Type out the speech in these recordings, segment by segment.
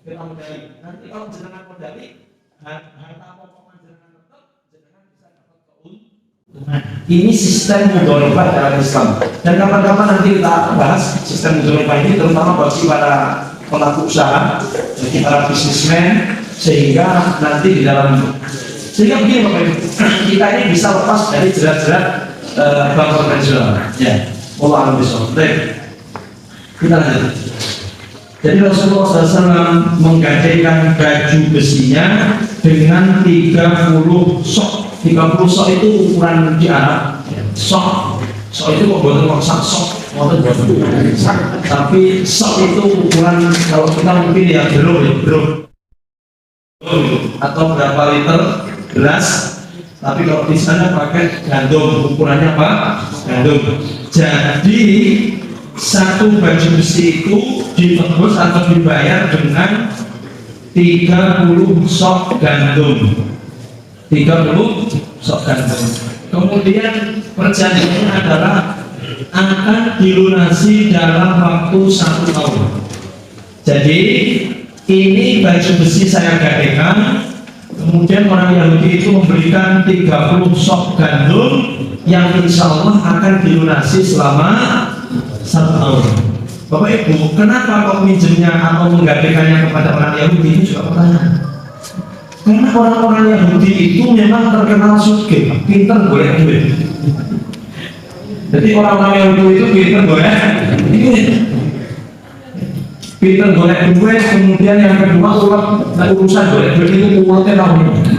kita modali. Nanti kalau jenengan modali, harta pokok jenengan tetap, jenengan bisa dapat keuntungan. Ini sistem mudharabah dalam Islam. Dan kapan-kapan nanti kita bahas sistem mudharabah ini, terutama bagi para pelaku usaha, bagi para bisnismen, sehingga nanti di dalam, sehingga begini Bapak Ibu, kita ini bisa lepas dari jerat-jerat bank konvensional. Ya, Allah Alhamdulillah. Baik, kita lanjut. Jadi Rasulullah SAW menggadaikan baju besinya dengan 30 sok. 30 sok itu ukuran di Arab. Sok itu kok buatan sak sok, tapi sok itu ukuran, kalau kita mungkin ya drum atau berapa liter beras. Tapi kalau di sana pakai gandum, ukurannya apa? Gandum. Jadi satu baju besi itu ditebus atau dibayar dengan 30 sok gandum. 30 sok gandum. Kemudian perjanjiannya adalah akan dilunasi dalam waktu 1 tahun. Jadi ini baju besi saya gadaikan, kemudian orang Yahudi itu memberikan 30 sok gandum yang insya Allah akan dilunasi selama 1 tahun. Bapak Ibu, kenapa kok minjemnya atau menggadaikannya kepada orang Yahudi? Ini juga pertanyaan. Karena orang-orang Yahudi itu memang terkenal sugih, pintar golek duit. Jadi orang-orang Yahudi itu pintar golek duit. Pintar golek duit, kemudian yang kedua urusan golek duit itu mulutnya tahun ini.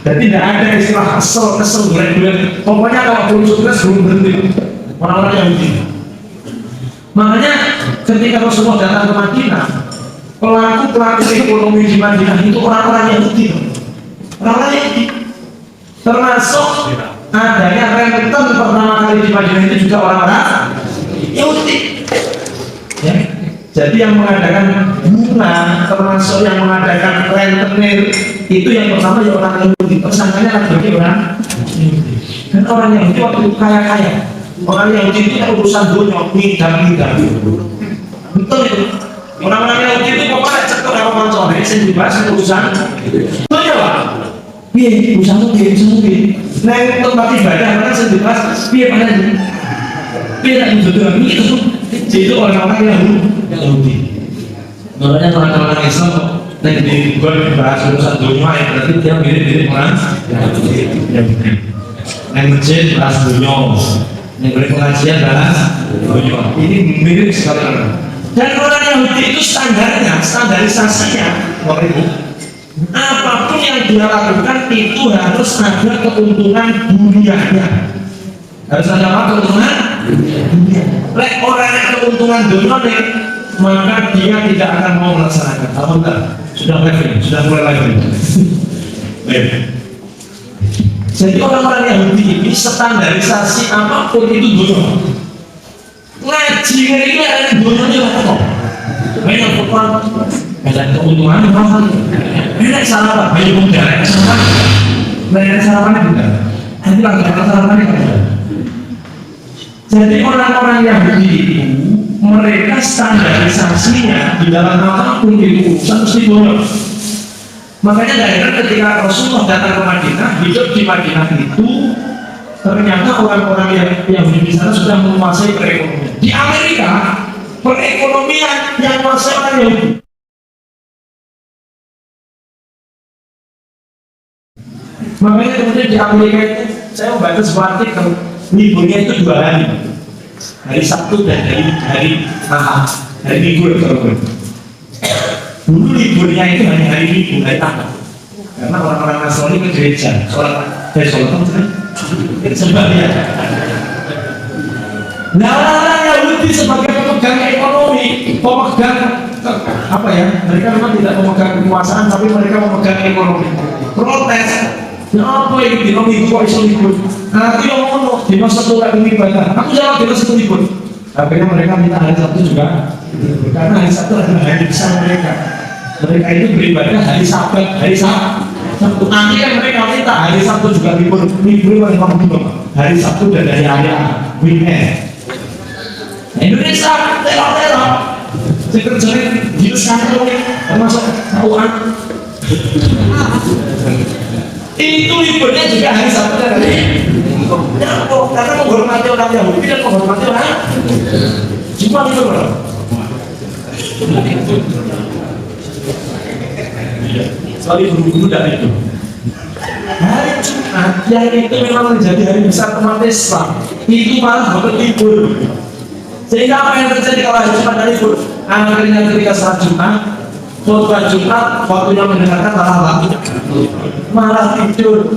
Jadi tidak ada istilah kesel golek duit. Pokoknya kalau belum sukses belum berhenti. Orang-orang Yahudi. Makanya ketika Rasulullah datang ke Madinah, pelaku ekonomi di Madinah itu orang-orang Yahudi. Orang-orang Yahudi. Termasuk adanya renten pertama kali di Madinah itu juga orang-orang Yahudi. Ya. Jadi yang mengadakan bunga, termasuk yang mengadakan rentenir, itu yang pertama ya orang Yahudi. Tersangkanya lagi orang Yahudi. Dan orang Yahudi waktu itu kaya-kaya. Orang Yahudi itu urusan dunia, bidang-bidang. Betul itu. Orang-orang Yahudi itu pokoknya cekel kalau konsolnya, saya dibahas urusan dunia Pak. Iya, urusan dunia. Nah, untuk tempat ibadah, kan saya dibahas, iya pada ini. Iya, betul itu. Jadi itu orang-orang Yahudi. Makanya orang-orang Islam, yang dibahas urusan dunia, ya berarti dia mirip-mirip orang Yahudi. Yang masjid bahas dunia, yang beri pengajian bahas dunia. Ini mirip sekali orang. Dan orang Yahudi itu standarisasinya, Bapak Ibu, apapun yang dia lakukan itu harus ada keuntungan dunianya. Harus ada apa? Keuntungan dunia. Lek orang yang keuntungan dunia, maka dia tidak akan mau melaksanakan. Alhamdulillah, sudah mulai live. Jadi orang-orang Yahudi ini standarisasi apapun itu dunia. Ngaji ini ada dunia apa? Banyak perempuan, banyak keuntungan apa? Banyak sarapan, banyak udara, banyak sarapan juga. Nanti lagi sarapan juga. Jadi orang-orang Yahudi itu mereka standarisasinya di dalam apapun itu urusan mesti dunia. Makanya daerah ketika Rasulullah datang ke Madinah, hidup di Madinah itu ternyata orang-orang yang di sana sudah menguasai perekonomian. Di Amerika, perekonomian yang menguasai orang Yahudi. Makanya kemudian di Amerika itu, saya membaca sebuah artikel, liburnya itu 2 hari. Hari Sabtu dan hari Ahad, hari Minggu. Dulu liburnya itu hanya hari Minggu, hari Ahad. Karena orang-orang Nasrani ke gereja, sholat sebabnya. Nah, orang Yahudi sebagai pemegang ekonomi, pemegang apa ya? Mereka memang tidak memegang kekuasaan, tapi mereka memegang ekonomi. Protes. Ya apa ini di minggu kok iso libur? Nanti yang ngomong di masa tua ini ibadah. Aku jawab di masa libur. Akhirnya mereka minta hari Sabtu juga, karena hari Sabtu adalah hari besar mereka. Mereka itu beribadah hari Sabat, hari Sabtu. Nanti kan mereka minta hari Sabtu juga libur paling hari Sabtu dan hari weekend. Indonesia teror sekarang di sana termasuk tahuan itu liburnya juga hari Sabtu dan hari karena menghormati orang Yahudi dan menghormati orang Jumat itu loh. Soalnya guru-guru dari itu hari Jumat yang itu memang menjadi hari besar umat Islam itu malah berlibur. Sehingga apa yang terjadi kalau hari Jumat dan libur? Akhirnya ketika saat Jumat, khutbah Jumat, waktunya mendengarkan malah tidur.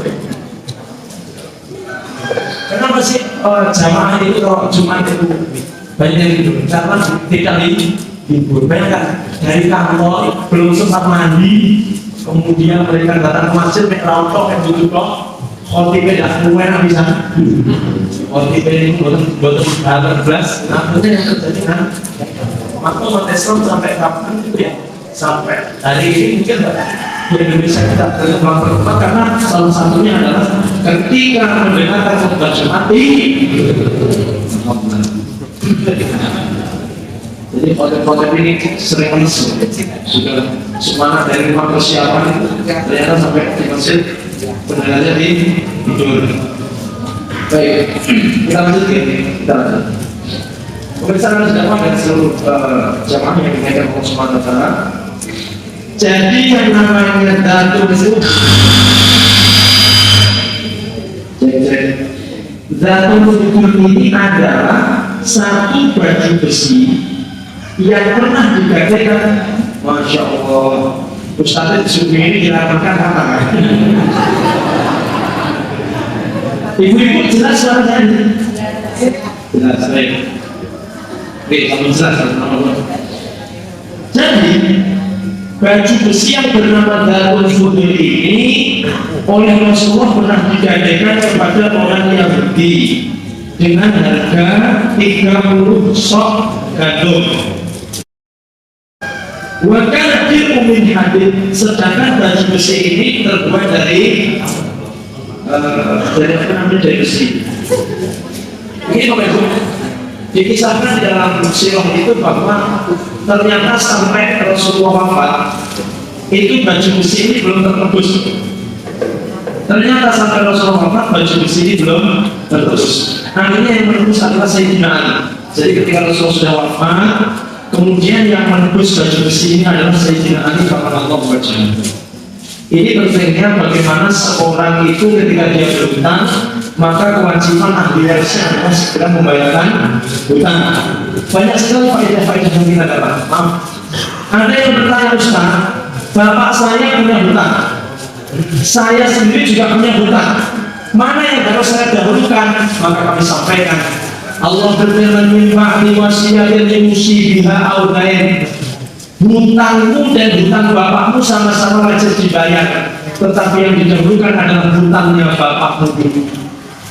Karena masih jamaah itu kalau Jumat itu banyak yang tidur karena tidak libur. Bayangkan dari kantor belum sempat mandi, kemudian mereka datang ke masjid, naik rontok, naik duduk khotibah tidak semua bisa khotibah ini buatan belas namun yang terjadi kan maka umat Islam sampai kapan itu ya sampai hari ini mungkin di Indonesia kita berkembang karena salah satunya adalah ketika mendengarkan khutbah Jumat jadi khotib ini sering sudah semangat dari rumah persiapan ternyata sampai di masjid benar-benar di tidur. Baik, kita lanjut. Pemirsa jamaah dan seluruh jamaah yang dimainkan Allah Subhanahu wa Ta'ala. Jadi yang namanya Zatul Fitr, Zatul Fitr ini adalah satu baju besi yang pernah digadaikan, Masya Allah. Ustaz Sufi ini dilaporkan apa? Ibu-ibu jelas suara saya? Jelas, baik. Oke, kamu jelas. Jadi, baju besi yang bernama Zatul Fitr ini oleh Rasulullah pernah digadaikan kepada orang Yahudi dengan harga 30 sok gandum. Wakil diumin hadid, sedangkan baju besi ini terbuat dari besi. Ini begitu. Dikisahkan di dalam sirah itu bahwa ternyata sampai Rasulullah wafat itu baju besi ini belum tertebus. Ternyata sampai Rasulullah wafat baju besi ini belum tertebus. Akhirnya yang menebus adalah Sayyidina Ali. Jadi ketika Rasulullah sudah wafat, kemudian yang menebus baju besi ini adalah Sayyidina Ali radhiyallahu anhu. Ini pentingnya bagaimana seorang itu ketika dia berhutang, maka kewajiban ahli warisnya adalah segera membayarkan hutang. Banyak sekali faedah-faedah yang kita dapat. Ada yang bertanya, Ustaz, bapak saya punya hutang, saya sendiri juga punya hutang, mana yang harus saya dahulukan? Maka kami sampaikan, Allah berfirman min ba'di wasiyatin yusi biha aw dain. Hutangmu dan hutang bapakmu sama-sama wajib dibayar, tetapi yang didahulukan adalah hutangnya bapakmu dulu.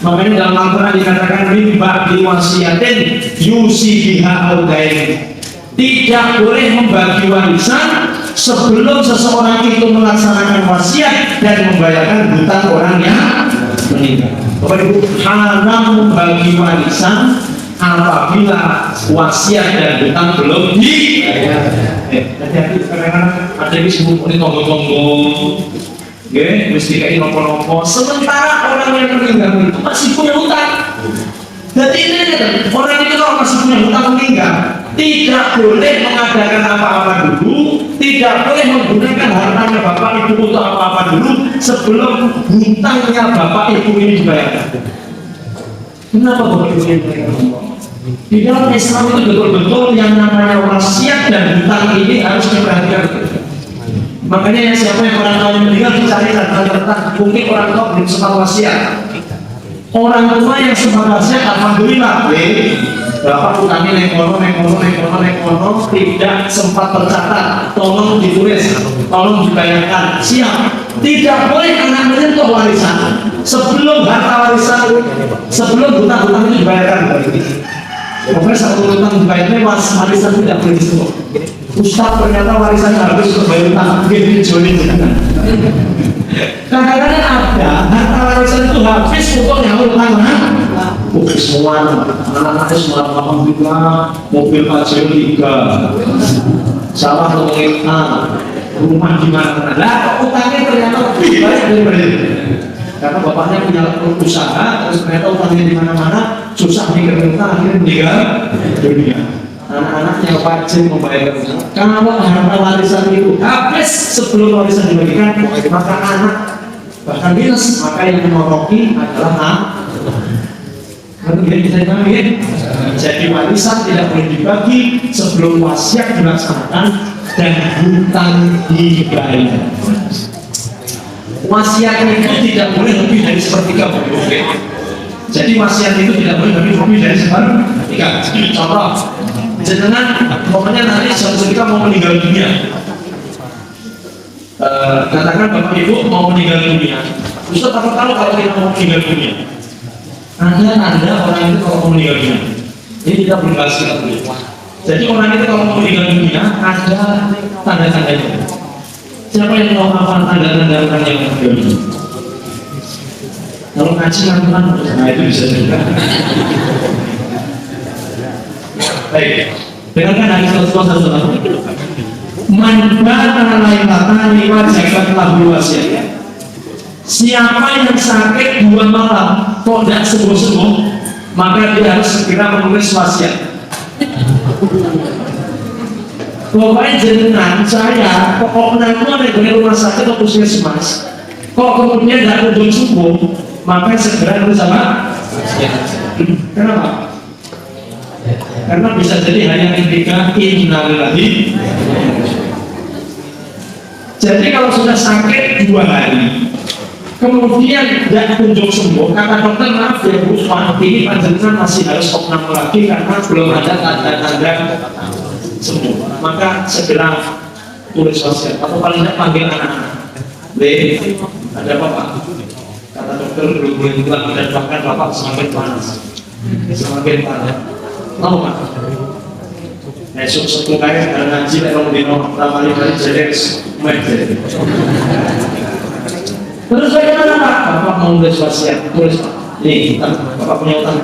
Makanya dalam Al-Quran dikatakan min ba'di wasiyatin yusi biha aw dain. Tidak boleh membagi warisan sebelum seseorang itu melaksanakan wasiat dan membayarkan hutang orang yang meninggal. Bapak Ibu, haram membagi warisan apabila wasiat dan hutang belum dibayar. Hati-hati kadang-kadang ada yang disebut ini tonggo-tonggo, mesti kayak nopo-nopo. Sementara orang yang meninggal itu masih punya hutang. Jadi ini orang itu kalau masih punya hutang meninggal, tidak boleh mengadakan apa-apa dulu, tidak boleh menggunakan hartanya bapak ibu untuk apa-apa dulu sebelum hutangnya bapak ibu ini dibayar. Kenapa bapak ibu ini dibayar? Di dalam Islam itu betul-betul yang namanya wasiat dan hutang ini harus diperhatikan. Makanya siapa yang orang tua yang meninggal dicari harta-harta, mungkin orang tua belum sempat wasiat. Orang tua yang sempat wasiat, alhamdulillah, bapak hutangnya nekono tidak sempat tercatat, tolong ditulis, tolong dibayarkan, siap. Tidak boleh anak menyentuh warisan sebelum harta warisan, sebelum hutang-hutang itu dibayarkan. Pokoknya satu hutang dibayarnya warisan tidak boleh disentuh. Ustaz ternyata warisan habis untuk bayar hutang, begini joni. Kadang-kadang ada harta warisan itu habis untuk nyawa hutang. semua anak-anaknya semua alhamdulillah mobil Pajero 3 salah ngomongin rumah di mana lah utangnya ternyata lebih banyak daripada itu karena bapaknya punya usaha terus ternyata utangnya di mana-mana susah dikeluarkan akhirnya meninggal dunia. Anak-anaknya wajib membayar utang. Kalau harta warisan itu habis sebelum warisan dibagikan maka anak bahkan minus, maka yang menoroki adalah bisa dipahami. Jadi warisan tidak boleh dibagi sebelum wasiat dilaksanakan dan hutang dibayar. Wasiat itu tidak boleh lebih dari sepertiga. Jadi wasiat itu tidak boleh lebih dari sepertiga. Contoh, jenengan pokoknya nanti suatu ketika mau meninggal dunia. Katakan bapak ibu mau meninggal dunia. Ustaz apa tahu kalau kita mau meninggal dunia? Ada tanda orang itu kalau mau meninggal dunia. Ini kita berbahas kita dulu. Jadi orang itu kalau mau meninggal dunia ada tanda-tandanya. Siapa yang tahu apa tanda-tanda orang yang meninggal dunia? Kalau ngaji kan, nah itu bisa juga. Baik, dengarkan hadis Rasulullah SAW. Man bana lailatan wajib lahu wasiat. Siapa yang sakit 2 malam kok tidak sembuh-sembuh, maka dia harus segera menulis wasiat. Pokoknya jenengan saya pokoknya ada di rumah sakit atau puskesmas, kok kemudian tidak kunjung sembuh, maka segera nulis apa? Kenapa? Karena bisa jadi hanya ketika innalillahi. Jadi kalau sudah sakit 2 hari kemudian tidak kunjung sembuh, kata dokter maaf ya Bu, ini panjenengan masih harus opnam lagi karena belum ada tanda-tanda sembuh, maka segera tulis wasiat atau paling tidak panggil anak-anak. Ada apa? Kata dokter belum boleh pulang dan bahkan bapak semakin panas. Tahu Pak? Esok satu kali ada ngaji kalau di nomor pertama kali jadi terus bagaimana Pak? Bapak mau nulis wasiat, tulis Pak. Nih, Bapak punya utang.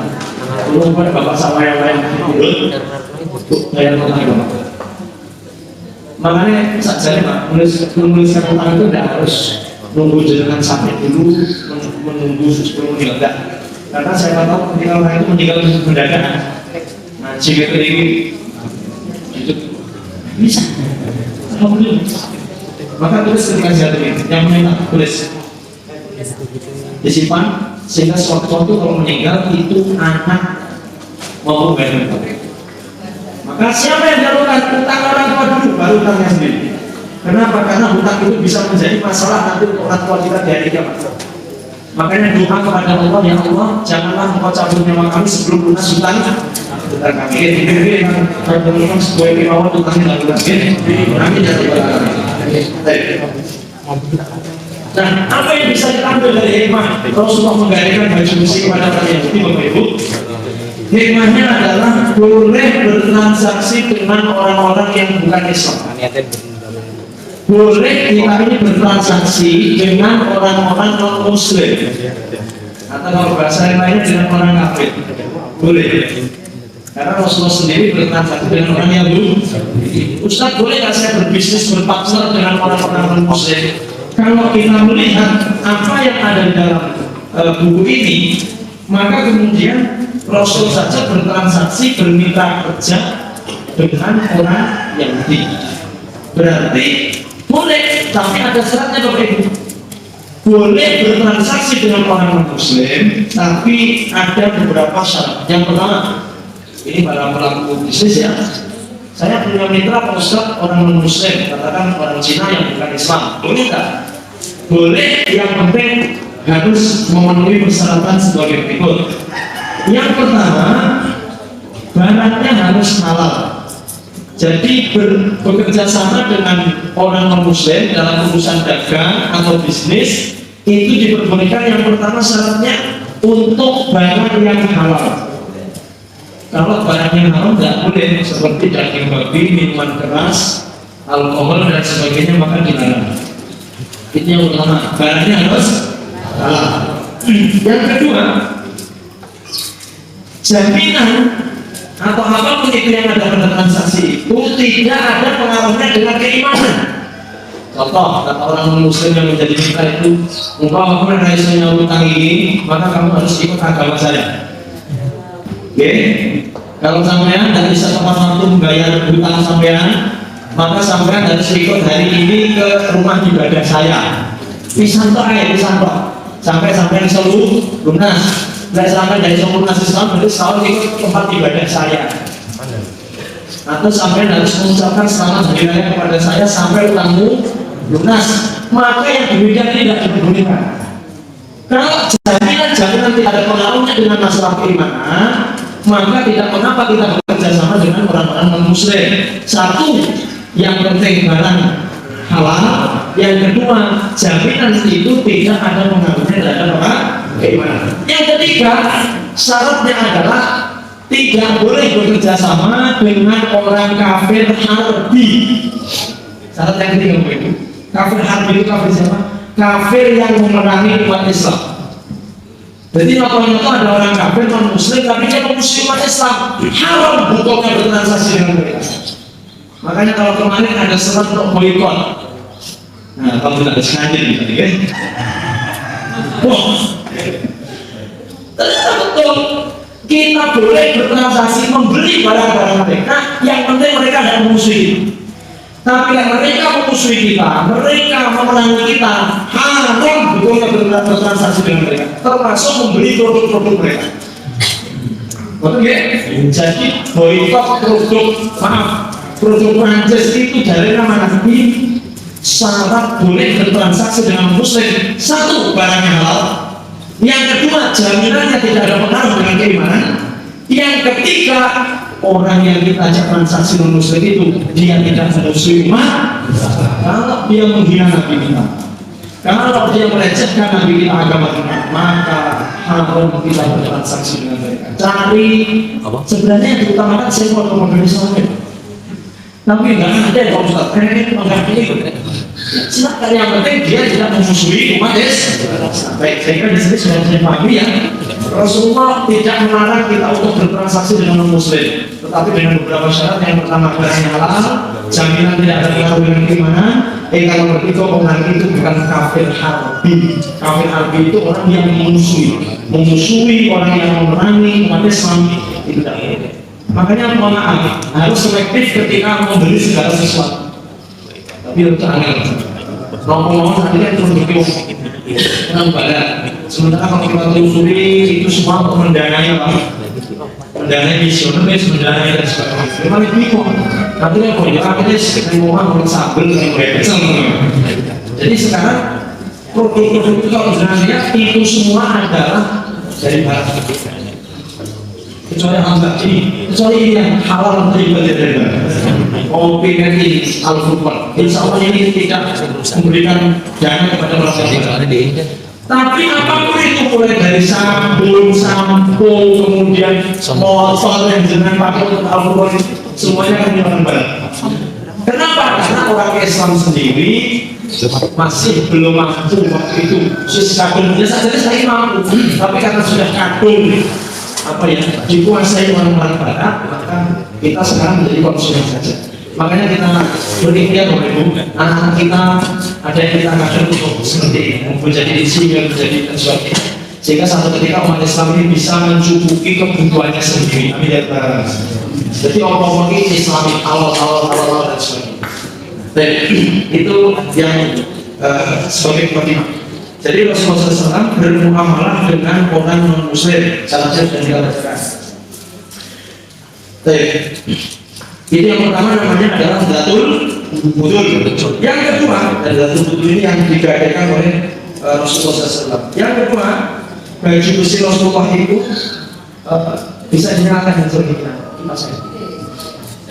Belum pada Bapak sama yang lain bayar utang Bapak. Makanya saja Pak, menuliskan utang itu tidak harus nunggu jenengan sakit dulu, menunggu 10 menit enggak. Karena saya tahu ketika orang itu meninggal mendadak. Nah, jika ini itu bisa, alhamdulillah. Maka tulis ketika jatuh yang minta tulis disimpan sehingga sewaktu-waktu kalau meninggal itu anak mau bayar utang. Maka siapa yang jalukan utang orang tua dulu baru utangnya sendiri. Kenapa? Karena hutang itu bisa menjadi masalah nanti untuk orang tua kita di hari kiamat. Makanya doa kepada Allah, ya Allah, janganlah engkau cabut nyawa kami sebelum lunas hutang kami. Ini memang sebuah kemauan utangnya tidak lunas. Kami jadi nah, apa yang bisa diambil dari hikmah Rasulullah menggadaikan baju besi kepada orang Yahudi, Bapak Ibu? Hikmahnya adalah boleh bertransaksi dengan orang-orang yang bukan Islam. Boleh kita ini bertransaksi dengan orang-orang non-Muslim, atau kalau bahasa yang lainnya dengan orang kafir. Boleh. Karena Rasulullah sendiri bertransaksi dengan orang Yahudi. Ustaz, boleh nggak saya berbisnis berpartner dengan orang-orang non-Muslim? Kalau kita melihat apa yang ada di dalam buku ini, maka kemudian Rasul saja bertransaksi bermitra kerja dengan orang Yahudi. Berarti boleh, tapi ada syaratnya Bapak Ibu. Boleh bertransaksi dengan orang Muslim, tapi ada beberapa syarat. Yang pertama, ini para pelaku bisnis ya. Saya punya mitra Pak Ustaz orang Muslim, katakan orang Cina yang bukan Islam. Boleh nggak? Boleh, yang penting harus memenuhi persyaratan sebagai berikut. Yang pertama, barangnya harus halal. Jadi bekerja sama dengan orang non-Muslim dalam urusan dagang atau bisnis itu diperbolehkan. Yang pertama syaratnya untuk barang yang halal. Kalau barang yang haram tidak boleh, seperti daging babi, minuman keras, alkohol dan sebagainya, maka dilarang. Itu yang pertama, barangnya harus halal. Yang kedua, jaminan atau apapun itu yang ada pada transaksi itu tidak ada pengaruhnya dengan keimanan. Contoh, kata orang muslim yang menjadi mitra itu, engkau aku mengenai utang ini, maka kamu harus ikut agama saya. Oke? Kalau sampean tidak bisa tepat waktu membayar hutang sampean, maka sampean harus ikut hari ini ke rumah ibadah saya. Pisanto sampai sampean seluruh lunas. Tidak sampai dari sempurna Islam, berarti selalu ikut tempat ibadah saya. Atau sampean harus mengucapkan selamat hari raya kepada saya sampai utangmu lunas, maka yang demikian tidak diperbolehkan. Kalau jaminan tidak ada pengaruhnya dengan masalah keimanan, maka tidak mengapa kita bekerja sama dengan orang-orang non-muslim. Satu, yang penting barang halal. Yang kedua, jaminan itu tidak ada pengaruhnya terhadap orang keimanan. Yang ketiga, syaratnya adalah tidak boleh bekerja sama dengan orang kafir harbi. Syarat yang ketiga begitu. Kafir harbi itu kafir siapa? Kafir yang memerangi umat Islam. Jadi nyata-nyata ada orang kafir non muslim tapi dia memusuhi umat Islam, haram hukumnya bertransaksi dengan mereka. Makanya kalau kemarin ada serat untuk boikot, nah kalau tidak ada sengaja gitu kan? Wah, ternyata betul kita boleh bertransaksi membeli barang-barang mereka, yang penting mereka tidak memusuhi. Tapi yang mereka memusuhi kita, mereka memerangi kita, haram hukumnya bertransaksi dengan mereka, termasuk membeli produk-produk mereka. Betul ya? Jadi boikot produk Prancis itu dari nama Nabi, syarat boleh bertransaksi dengan muslim. Satu, barangnya halal. Yang kedua, jaminannya tidak ada pengaruh dengan keimanan. Yang ketiga, orang yang kita ajak transaksi non muslim itu dia tidak memusuhi umat. Kalau dia menghina Nabi kita, kalau dia melecehkan Nabi kita, agama kita, maka haram kita bertransaksi dengan mereka. Cari sebenarnya yang diutamakan saya mau komunikasi, tapi nggak ada ya Pak Ustaz. Silakan, yang penting dia tidak memusuhi umat Islam. Baik, saya kira di sini sudah saya pahami ya. Rasulullah tidak melarang kita untuk bertransaksi dengan non-muslim, tetapi dengan beberapa syarat. Yang pertama, barangnya halal, jaminan tidak ada pengaruh dengan keimanan. Kalau begitu orang itu bukan kafir harbi. Kafir harbi itu orang yang memusuhi orang yang memerangi umat Islam, itu tidak boleh. Makanya mohon maaf, harus selektif ketika membeli segala sesuatu. Tapi untuk angin, ngomong-ngomong tadi kan terus berkiung, menang badan. Sementara kalau kita telusuri itu semua untuk mendanai apa? Mendanai misioner, mendanai dan sebagainya. Memang itu kok. Tapi kan kalau kita ngomong sabel, jadi sekarang produk-produk itu kalau sebenarnya itu semua adalah dari barat. Kecuali kecuali yang halal dari barat. Kopi ini al-furqan. Insya Allah ini tidak memberikan dana kepada masyarakat. Tapi apapun itu, mulai dari sabun, sampo, kemudian motor yang dengan pakai untuk al-furqan, semuanya kan orang barat. Kenapa? Karena orang Islam sendiri masih belum mampu waktu itu. Kadung saja saya mampu, tapi karena sudah kadung dikuasai orang-orang barat, maka kita sekarang menjadi konsumen saja. Makanya kita berikhtiar Bapak Ibu, anak-anak kita ada yang kita kadang untuk seperti ini, menjadi insinyur, menjadi dan sebagainya, sehingga satu ketika umat Islam ini bisa mencukupi kebutuhannya sendiri. Amin ya Tuhan. Jadi omong-omong ini Islami, Allah dan sebagainya. Dan itu yang sebagai pertimbangan. Jadi Rasulullah SAW bermuamalah dengan orang non-muslim, salah satu yang kita baik. Itu yang pertama namanya adalah Zatul Budul. Yang kedua, Zatul Budul ini yang digadaikan oleh Rasulullah SAW. Yang kedua, baju besi Rasulullah itu bisa dinyalakan dan sebagainya.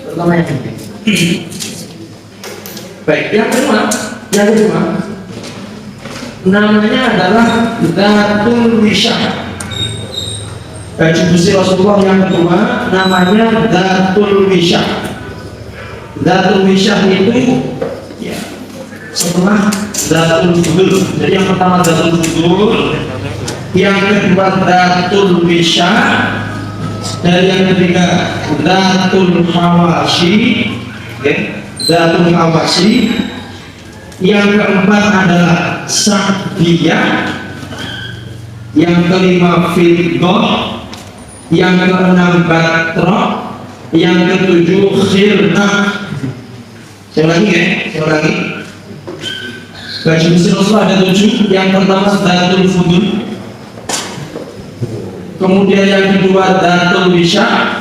Pertama yang ini. Baik, yang kedua namanya adalah Zatul Wisyah. Baju besi Rasulullah yang kedua namanya Zatul Wisyah. Zatul Wisyah itu ya, setelah Zatul Budul. Jadi yang pertama Zatul Budul, yang kedua Zatul Wisyah, Dan yang ketiga Zatul Hawashi, Zatul Hawashi. Yang keempat adalah Sa'diyah. Yang kelima Fiddah. Yang keenam Batrah. Yang ketujuh Khirnah. Saya ulangi. Baju besi Rasul ada 7. Yang pertama Zatul Fudul, kemudian yang kedua Zatul Wisha,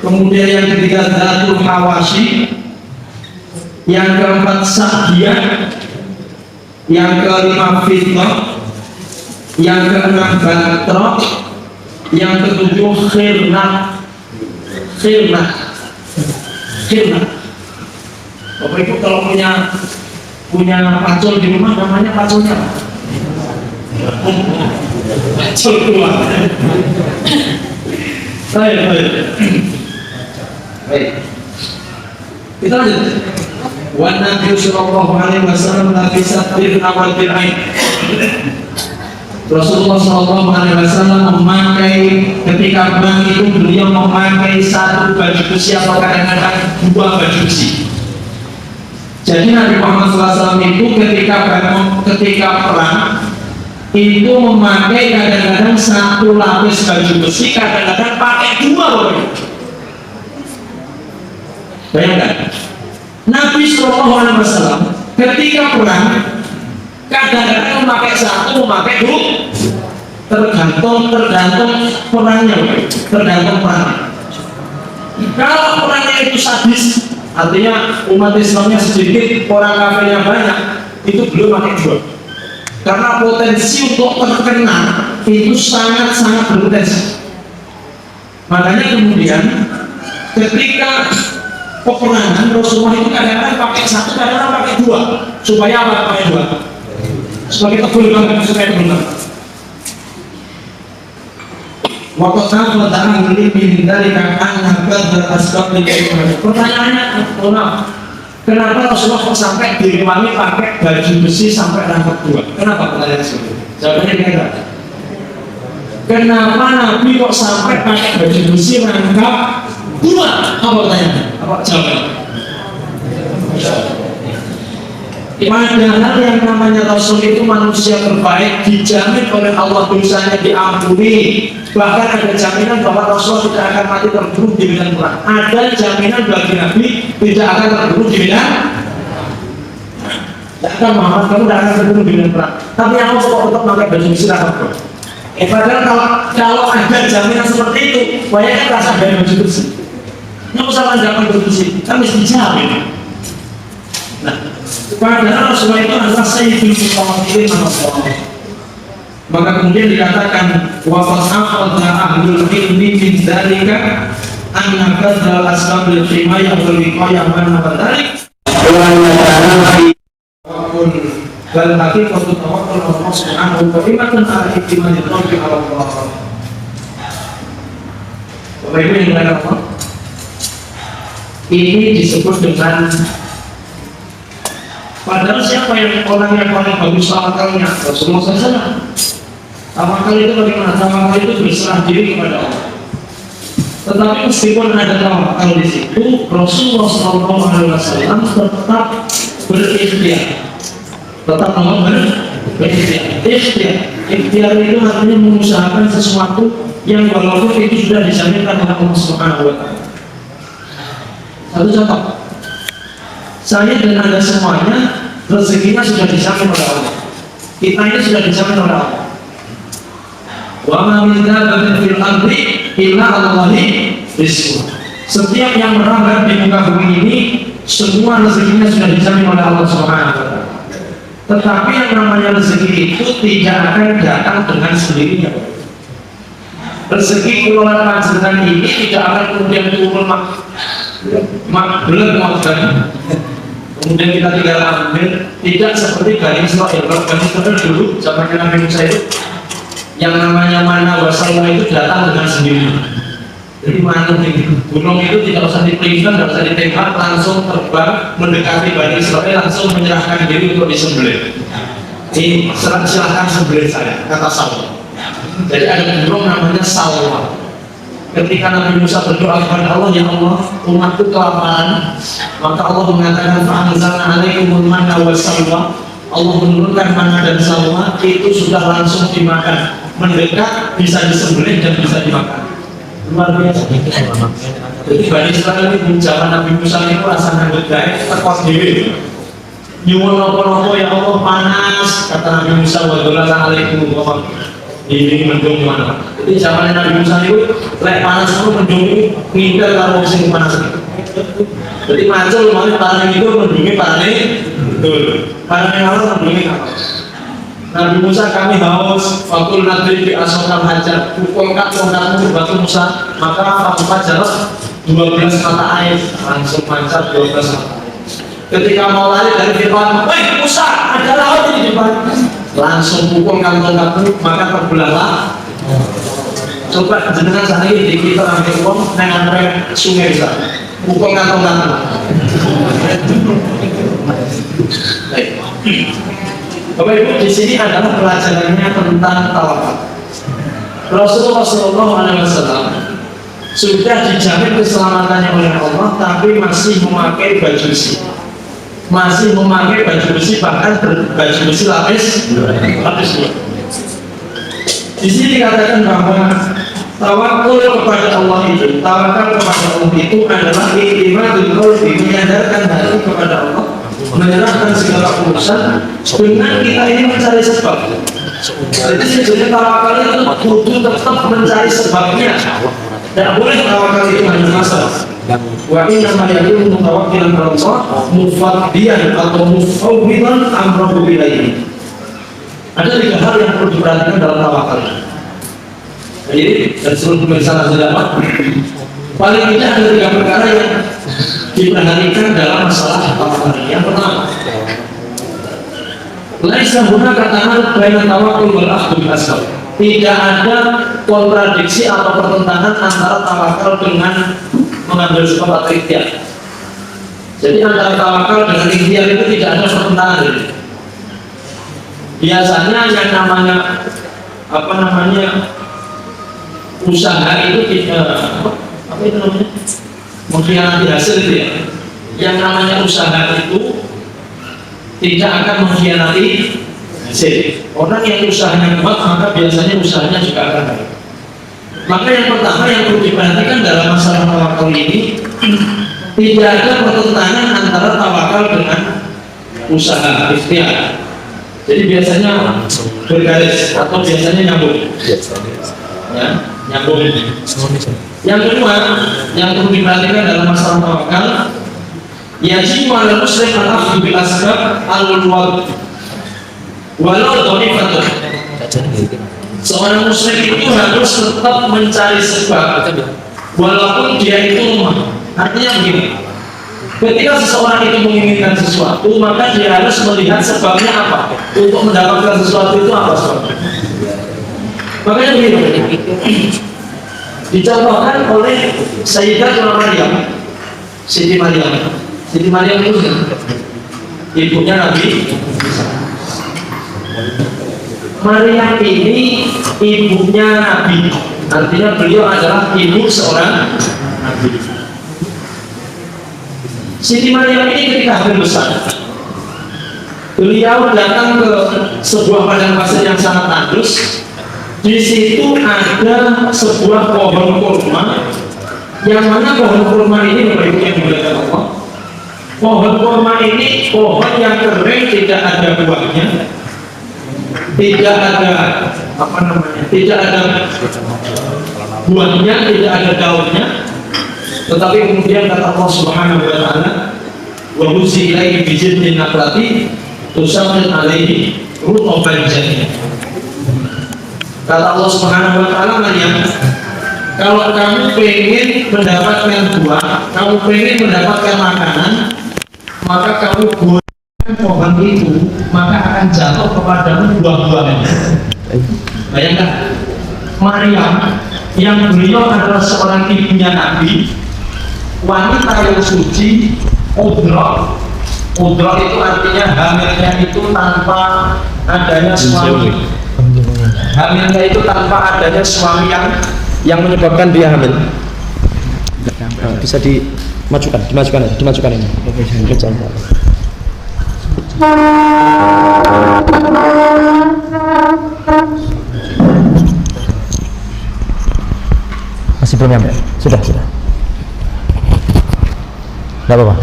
kemudian yang ketiga Zatul Hawashi, yang keempat Sa'diyah, yang kelima Fitnah, yang keenam Batrah, yang ketujuh Khirnah. Bapak Ibu kalau punya pacul di rumah, namanya paculnya apa? Pacul keluar. Baik. Kita lanjut. Wa Nabi sallallahu alaihi wasallam la bisabir awal bir'ain. Rasulullah sallallahu alaihi wasallam memakai, ketika perang itu beliau memakai satu baju besi atau kadang-kadang dua baju besi. Jadi Nabi Muhammad SAW itu ketika perang itu memakai kadang-kadang satu lapis baju besi, kadang-kadang pakai dua orang. Bayangkan, Nabi SAW ketika perang kadang-kadang memakai satu, memakai dua, tergantung perangnya, tergantung perang. Kalau perangnya itu sadis, artinya umat Islamnya sedikit, orang kafirnya banyak, itu belum pakai dua. Karena potensi untuk terkena itu sangat-sangat berpotensi. Makanya kemudian ketika peperangan Rasulullah itu kadang-kadang pakai satu, kadang-kadang pakai dua. Supaya apa pakai dua? Sebagai tebul banget, supaya tebul banget. Waktu apa ta'ang min dari anak badal asbab dari pertanyaannya, kenapa Rasulullah kok sampai diriwangi pakai baju besi sampai rangkap dua? Kenapa pertanyaan seperti itu? Jawabannya kira-kira, kenapa Nabi kok sampai pakai baju besi rangkap dua? Apa pertanyaannya? Apa jawabannya? Padahal yang namanya Rasul itu manusia terbaik, dijamin oleh Allah dosanya diampuni. Bahkan ada jaminan bahwa Rasul tidak akan mati terbunuh di medan perang. Ada jaminan bagi Nabi tidak akan terbunuh di medan. Tidak akan, Muhammad, kamu tidak akan terbunuh di medan perang. Tapi yang mau tetap pakai baju besi rangkap. Padahal kalau ada jaminan seperti itu, banyak kan rasa dari baju besi. Nggak usah panjangan baju besi, kan mesti dijamin. Nah, padahal Rasulullah itu adalah sayyidul mutawakkilin ala Allah. Maka kemudian dikatakan wa qad akhadha ahlul ilmi min dzalika anna kadzal asbabil himayah wal wiqayah man dzalik wa yata'ala fi bal haqiqatu tawakkul Allah subhanahu wa ta'ala ala ihtimali qalbi ala Allah. Bapak Ibu yang dimuliakan Allah, ini disebut dengan, padahal siapa yang orang yang paling bagus tawakalnya? Rasulullah SAW. Tawakal itu bagaimana? Tawakal itu berserah diri kepada Allah. Tetapi meskipun ada tawakal di situ, Rasulullah SAW tetap berikhtiar. Tetap berikhtiar. Ikhtiar itu artinya mengusahakan sesuatu yang walaupun itu sudah dijaminkan oleh Allah Subhanahu wa Ta'ala. Satu contoh, saya dan Anda semuanya rezekinya sudah dijamin oleh Allah. Kita ini sudah dijamin oleh Allah. Wa ma min dabbatin fil ardi illa 'alallahi rizquha. Setiap yang merambat di muka bumi ini semua rezekinya sudah dijamin oleh Allah Subhanahu wa Ta'ala. Tetapi yang namanya rezeki itu tidak akan datang dengan sendirinya. Rezeki keluar panjenengan ini tidak akan kemudian turun belum kemudian kita tinggal ambil. Tidak seperti Bani Israil. Kalau Bani Israil dulu zaman Nabi Musa itu yang namanya mana wasallah itu datang dengan sendiri. Jadi mana gunung itu tidak usah dipelihara, tidak usah ditembak, langsung terbang mendekati Bani Israil, langsung menyerahkan diri untuk disembelih. Ini silahkan sembelih saya, kata Saul. Jadi ada gunung namanya Salwa. ketika Nabi Musa berdoa kepada Allah, ya Allah, umatku kelaparan, maka Allah mengatakan fa'anzalna 'alaikumul manna wassalwa. Allah menurunkan manna dan salwa, itu sudah langsung dimakan, mendekat, bisa disembelih dan bisa dimakan. Luar biasa. Jadi Bani Israil ini zaman Nabi Musa itu rasanya bergaya tekos dewi. Nyuwun nopo-nopo ya Allah panas, kata Nabi Musa wa dolala alaikum wa ini mendung mana. Jadi zaman Nabi Musa itu lek panas itu mendung ngintel karo musim panas. Jadi macul malah parane itu mendungi parane betul. Parane Allah mendungi apa? Nabi Musa kami haus, fakul nadri di asokal hajar, pukulkan tongkatmu batu Musa, maka fakul hajar 12 mata air, langsung mancat 12 mata air. Ketika mau lari dari Fir'aun, weh Musa, ada laut di depan. Langsung pukulkan tongkatmu, maka terbelahlah. Coba jenengan sana ini di kita ambil uang, dengan sungai bisa. Pukulkan tongkatmu. Bapak Ibu, di sini adalah pelajarannya tentang tawakal. Rasulullah SAW sudah dijamin keselamatannya oleh Allah, tapi masih memakai baju besi, bahkan baju besi lapis. Di sini dikatakan bahwa tawakal kepada Allah itu adalah i'timadul qalbi, menyadarkan hati kepada Allah, menyerahkan segala urusan dengan kita ini mencari sebab. Jadi sebenarnya tawakal itu kudu tetap mencari sebabnya. Tidak boleh tawakal itu hanya masalah. Wa inna ma yakunu mutawakkilan 'ala Allah mufaddiyan atau mufawwidan amrahu ilaihi. Ada 3 hal yang perlu diperhatikan dalam tawakal. Jadi dan seluruh pemirsa dapat paling tidak ada 3 perkara yang diperhatikan dalam masalah tawakal. Yang pertama, laisa hunaka ta'arud baina tawakkul wal akhdh bil asbab. Tidak ada kontradiksi atau pertentangan antara tawakal dengan mengambil sebab atau ikhtiar. Jadi antara tawakal dengan ikhtiar itu tidak ada pertentangan. Biasanya yang namanya usaha itu tidak mengkhianati hasil itu ya. Yang namanya usaha itu tidak akan mengkhianati hasil. Orang yang usahanya kuat maka biasanya usahanya juga akan baik. Maka yang pertama yang perlu diperhatikan dalam masalah tawakal ini, tidak ada pertentangan antara tawakal dengan usaha ikhtiar. Jadi biasanya bergaris atau biasanya nyambung. Ya, nyambung. Yang kedua, yang perlu diperhatikan dalam masalah tawakal, yajibu 'alal muslim al-akhdhu bil asbab al-wad walau dhaifatun. Seorang muslim itu harus tetap mencari sebab walaupun dia itu lemah. Artinya begini, ketika seseorang itu menginginkan sesuatu, maka dia harus melihat sebabnya apa. Untuk mendapatkan sesuatu itu apa sebabnya. Makanya begini, dicontohkan oleh Sayyidatuna Maryam, Siti Maryam itu ibunya Nabi. Maryam ini ibunya Nabi, artinya beliau adalah ibu seorang Nabi. Siti Maryam ini ketika hamil besar, beliau datang ke sebuah padang pasir yang sangat tandus. Di situ ada sebuah pohon kurma, yang mana pohon kurma ini Bapak Ibu yang dimuliakan Allah. Pohon kurma ini pohon yang kering, tidak ada buahnya, tidak ada tidak ada buahnya, tidak ada daunnya. Tetapi kemudian kata Allah Subhanahu wa taala, wa huzi ilaihi bi jidnin naklati tusammin alaihi rutuban janiyah. Kata Allah Subhanahu wa taala, Maryam, kalau kamu pengen mendapatkan buah, kamu pengen mendapatkan makanan, maka kamu buahkan pohon itu, maka akan jatuh kepadamu buah-buahnya. Bayangkan, Maryam yang beliau adalah seorang ibunya Nabi, wanita yang suci, udrok itu artinya hamilnya itu tanpa adanya suami. Hamilnya itu tanpa adanya suami yang yang menyebabkan dia hamil. Bisa dimajukan ini. Masih belum nyampe? Sudah. Tidak apa-apa.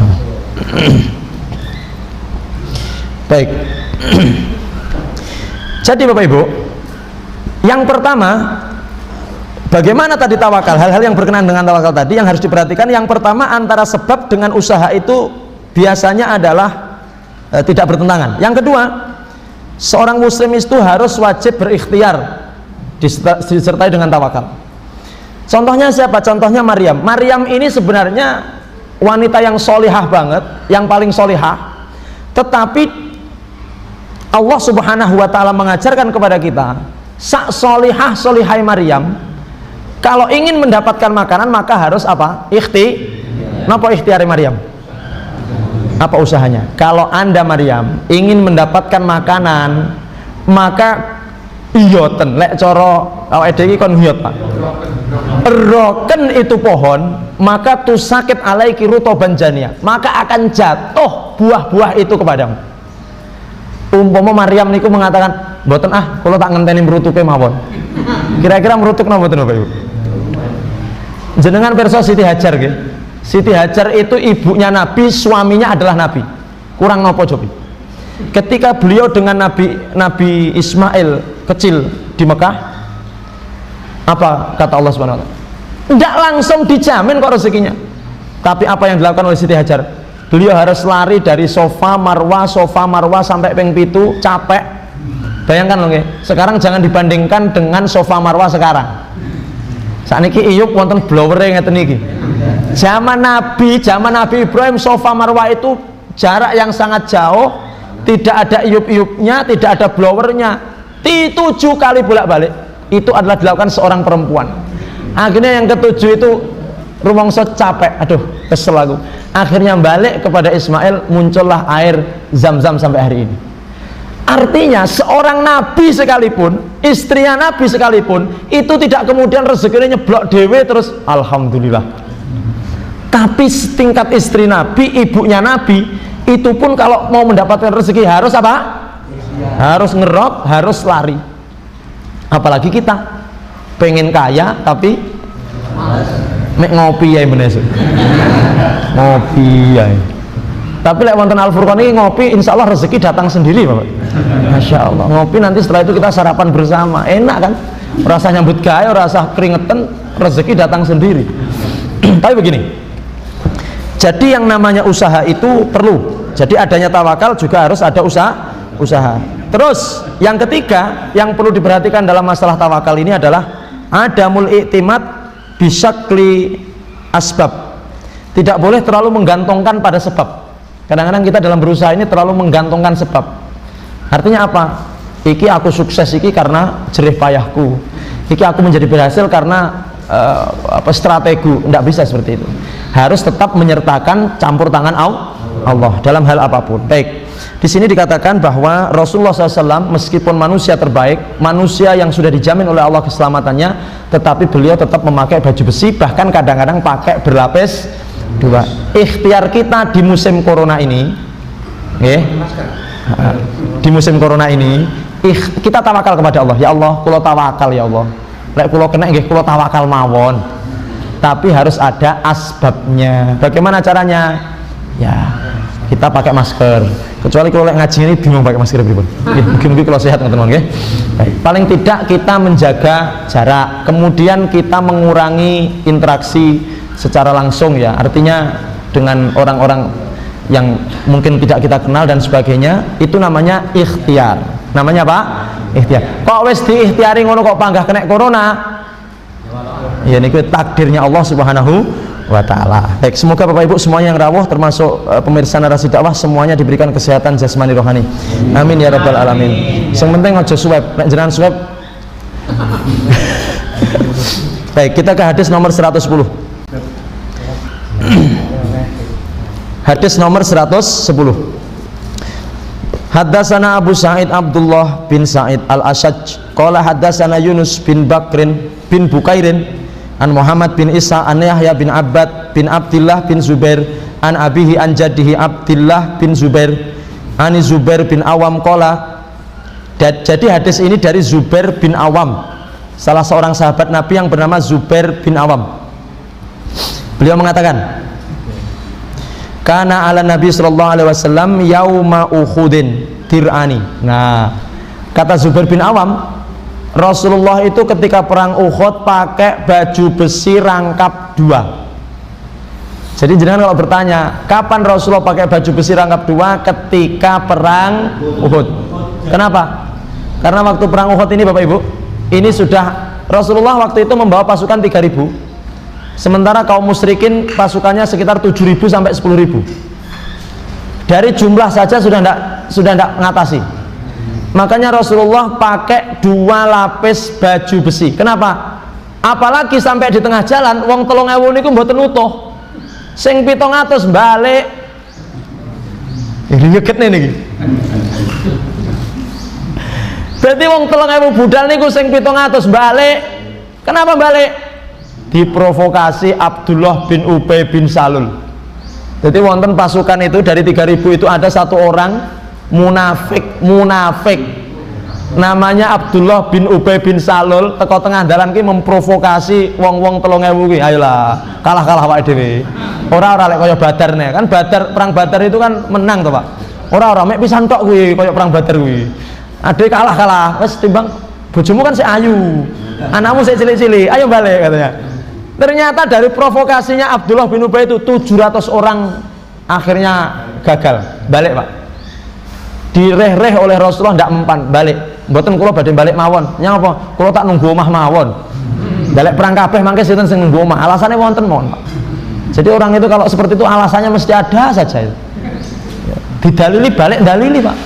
Baik. Jadi Bapak Ibu, yang pertama, bagaimana tadi tawakal? Hal-hal yang berkenaan dengan tawakal tadi yang harus diperhatikan. Yang pertama, antara sebab dengan usaha itu biasanya adalah tidak bertentangan. Yang kedua, seorang muslim itu harus wajib berikhtiar disertai dengan tawakal. Contohnya siapa? Contohnya Maryam. Maryam ini sebenarnya wanita yang solihah banget, yang paling solihah, tetapi Allah Subhanahu wa ta'ala mengajarkan kepada kita, sak solihai Maryam, kalau ingin mendapatkan makanan maka harus apa? Napa ikhtiari Maryam? Apa usahanya? Kalau Anda Maryam ingin mendapatkan makanan, maka iyoten lek coro awake dhewe kon hiyot Pak. Roken itu pohon, maka tusakit alaiki rutoban jania, maka akan jatuh buah-buah itu kepadamu. Umpama Maryam niku mengatakan, "Mboten kalau tak ngenteni merutuke mawon." Kira-kira merutuk napa mboten Bapak Ibu? Jenengan pirsa Siti Hajar nggih. Siti Hajar itu ibunya Nabi, suaminya adalah Nabi. Kurang napa coba? Ketika beliau dengan Nabi Ismail kecil di Mekah, apa kata Allah Subhanahu wa taala? Tidak langsung dijamin kok rezekinya. Tapi apa yang dilakukan oleh Siti Hajar? Beliau harus lari dari sofa marwah sampai ping 7, capek. Bayangkan loh nggih. Sekarang jangan dibandingkan dengan sofa marwah sekarang. Sakniki iyup wonten blowere ngeten iki. Zaman Nabi Ibrahim sofa marwah itu jarak yang sangat jauh, tidak ada iyup-iyupnya, tidak ada blowernya. 7 kali bolak-balik. Itu adalah dilakukan seorang perempuan. Akhirnya yang ketujuh itu rumangsa capek, aduh kesel aku. Akhirnya balik kepada Ismail, muncullah air Zam-Zam sampai hari ini. Artinya seorang nabi sekalipun, istrinya nabi sekalipun, itu tidak kemudian rezekinya nyeblok dewe terus alhamdulillah. Tapi tingkat istri nabi, ibunya nabi, itu pun kalau mau mendapatkan rezeki harus apa? Harus ngerok, harus lari. Apalagi kita pengen kaya tapi mek ngopi ya menesu. Ngopi ya. Tapi lek wonten Al-Furqan ini ngopi insya Allah rezeki datang sendiri Bapak. Masya Allah. Ngopi nanti setelah itu kita sarapan bersama. Enak kan? Rasa nyambut gawe, rasa keringetan, rezeki datang sendiri. Tapi begini. Jadi yang namanya usaha itu perlu. Jadi adanya tawakal juga harus ada usaha. Terus yang ketiga yang perlu diperhatikan dalam masalah tawakal ini adalah adamul i'timad bisyakli asbab. Tidak boleh terlalu menggantungkan pada sebab. Kadang-kadang kita dalam berusaha ini terlalu menggantungkan sebab. Artinya apa? Iki aku sukses iki karena jerih payahku. Iki aku menjadi berhasil karena strategi. Tidak bisa seperti itu. Harus tetap menyertakan campur tangan Allah dalam hal apapun. Baik. Di sini dikatakan bahwa Rasulullah SAW meskipun manusia terbaik, manusia yang sudah dijamin oleh Allah keselamatannya, tetapi beliau tetap memakai baju besi, bahkan kadang-kadang pakai berlapis 2. Ikhtiar kita di musim corona ini, di musim corona ini, kita tawakal kepada Allah. Ya Allah, kulo tawakal ya Allah. Lek kulo kena nggih kulo tawakal mawon. Tapi harus ada asbabnya. Bagaimana caranya? Ya, kita pakai masker. Kecuali kalau ngaji ini bingung pakai masker pripun. Mungkin kalau sehat teman-teman nggih. Paling tidak kita menjaga jarak, kemudian kita mengurangi interaksi secara langsung ya. Artinya dengan orang-orang yang mungkin tidak kita kenal dan sebagainya, itu namanya ikhtiar. Namanya apa? Ikhtiar. Kok wis diikhtiari ngono kok panggah kena corona? Ya niku takdirnya Allah Subhanahu wa ta'ala. Baik, semoga Bapak Ibu semuanya yang rawuh termasuk pemirsa narasi dakwah semuanya diberikan kesehatan jasmani rohani. Amin ya rabbal alamin. Yang penting aja swab, nek jenengan swab. Baik, kita ke hadis nomor 110. Hadis nomor 110. Haddatsana Abu Sa'id Abdullah bin Sa'id Al-Ashaj qala haddatsana Yunus bin Bakrin bin Bukairin an Muhammad bin Isa an Yahya bin Abbad bin Abdillah bin Zubair an abihi an jaddihi Abdillah bin Zubair an Zubair bin Awam qala. Jadi hadis ini dari Zubair bin Awam, salah seorang sahabat Nabi yang bernama Zubair bin Awam. Beliau mengatakan, kana ala Nabi sallallahu alaihi wasallam yauma Uhudin dir'ani. Nah, kata Zubair bin Awam, Rasulullah itu ketika perang Uhud pakai baju besi rangkap 2. Jadi jenengan kalau bertanya, kapan Rasulullah pakai baju besi rangkap 2? Ketika perang Uhud. Kenapa? Karena waktu perang Uhud ini Bapak Ibu, ini sudah Rasulullah waktu itu membawa pasukan 3.000. Sementara kaum musyrikin pasukannya sekitar 7.000 sampai 10.000. Dari jumlah saja sudah tidak ngatasi. Makanya Rasulullah pakai 2 lapis baju besi. Kenapa? Apalagi sampai di tengah jalan wong 3.000 niku mboten utuh. Sing 700 balik. Ini nyegetne niki. Berarti wong 3.000 budal niku sing 700 balik. Kenapa balik? Diprovokasi Abdullah bin Ubay bin Salul. Jadi wonten pasukan itu dari 3.000 itu ada satu orang munafik namanya Abdullah bin Ubay bin Salul, teko tengah dalan ki memprovokasi wong-wong 3.000 ki. Ayolah, kalah awake dhewe. Ora lek kaya Badar nih. Kan Badar, perang Badar itu kan menang to, Pak. Ora mek pisan tok kuwi kaya perang Badar kuwi. Ade kalah. Wis timbang bojomu kan sik ayu. Anakmu sik cilik-cilik, ayo balik katanya. Ternyata dari provokasinya Abdullah bin Ubay itu 700 orang akhirnya gagal balik, Pak. Direh-reh oleh Rasulullah ndak mempan balik. Mboten kula badhe balik mawon. Nyapa? Kula tak nunggu omah mawon. Balik perang kabeh mangke sinten sing nunggu omah. Alasannya wonten mawon, Pak. Jadi orang itu kalau seperti itu alasannya mesti ada saja itu. Didalili balik, dalili, Pak.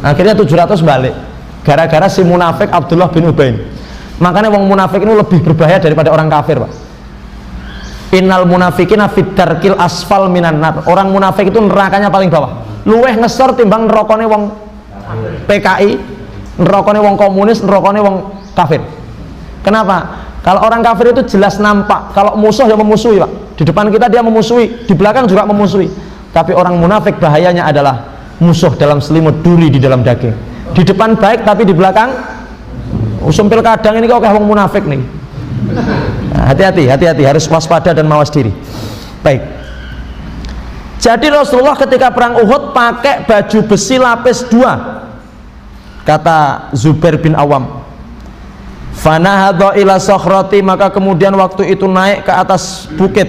Akhirnya 700 balik. Gara-gara si munafik Abdullah bin Ubay. Makanya wong munafik itu lebih berbahaya daripada orang kafir, Pak. Innal munafikina fid darkil asfal minan nar. Orang munafik itu nerakanya paling bawah. Luweh ngesor timbang nerokone wong PKI, nerokone wong komunis, nerokone wong kafir. Kenapa? Kalau orang kafir itu jelas nampak, kalau musuh ya memusuhi, Pak. Di depan kita dia memusuhi, di belakang juga memusuhi. Tapi orang munafik bahayanya adalah musuh dalam selimut, duri di dalam daging. Di depan baik tapi di belakang usumpil kadang ini kok kayak wong munafik nih. Nah, hati-hati harus waspada dan mawas diri. Baik. Jadi Rasulullah ketika perang Uhud pakai baju besi lapis 2. Kata Zubair bin Awam. Fanahadha ila sakhrati, maka kemudian waktu itu naik ke atas bukit.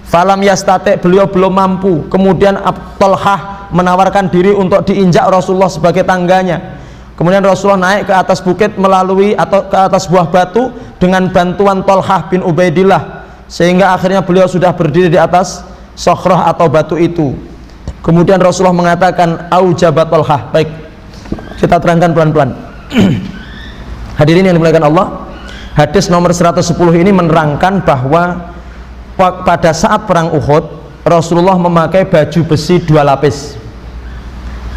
Falam yastate, beliau belum mampu. Kemudian Talhah menawarkan diri untuk diinjak Rasulullah sebagai tangganya. Kemudian Rasulullah naik ke atas bukit melalui atau ke atas buah batu dengan bantuan Talhah bin Ubaidillah, sehingga akhirnya beliau sudah berdiri di atas sokhrah atau batu itu. Kemudian Rasulullah mengatakan aujabat Talhah. Baik, kita terangkan pelan-pelan. Hadirin yang dimuliakan Allah, hadis nomor 110 ini menerangkan bahwa pada saat perang Uhud Rasulullah memakai baju besi 2 lapis.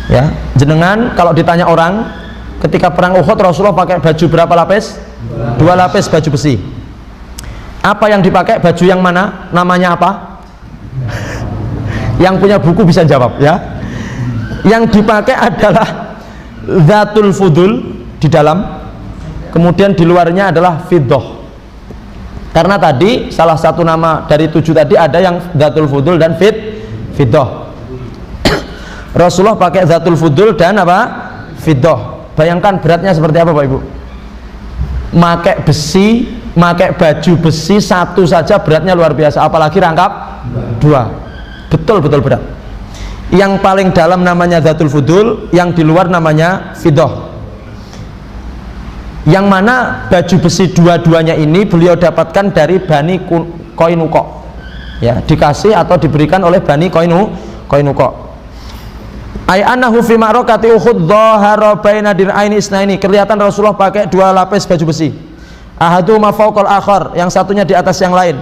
Ya, jenengan kalau ditanya orang ketika perang Uhud Rasulullah pakai baju berapa lapis? 2 lapis baju besi. Apa yang dipakai? Baju yang mana? Namanya apa? Yang punya buku bisa jawab ya. Yang dipakai adalah Zatul Fudul di dalam, kemudian di luarnya adalah Fiddah. Karena tadi salah satu nama dari 7 tadi ada yang Zatul Fudul dan Fiddah. Rasulullah pakai Zatul Fudul dan apa? Fiddah. Bayangkan beratnya seperti apa, Pak Ibu? Makai besi, makai baju besi satu saja beratnya luar biasa, apalagi rangkap 2. Betul-betul berat. Yang paling dalam namanya Zatul Fudul, yang di luar namanya Fiddah. Yang mana baju besi dua-duanya ini beliau dapatkan dari Bani Qainuqa. Ya, dikasih atau diberikan oleh Bani Qainuqa. Ay annahu fi ma'rakati Uhud dhahara baina dir'aini isnaini. Kelihatan Rasulullah pakai 2 lapis baju besi. Ahaduma fawqal akhar, yang satunya di atas yang lain.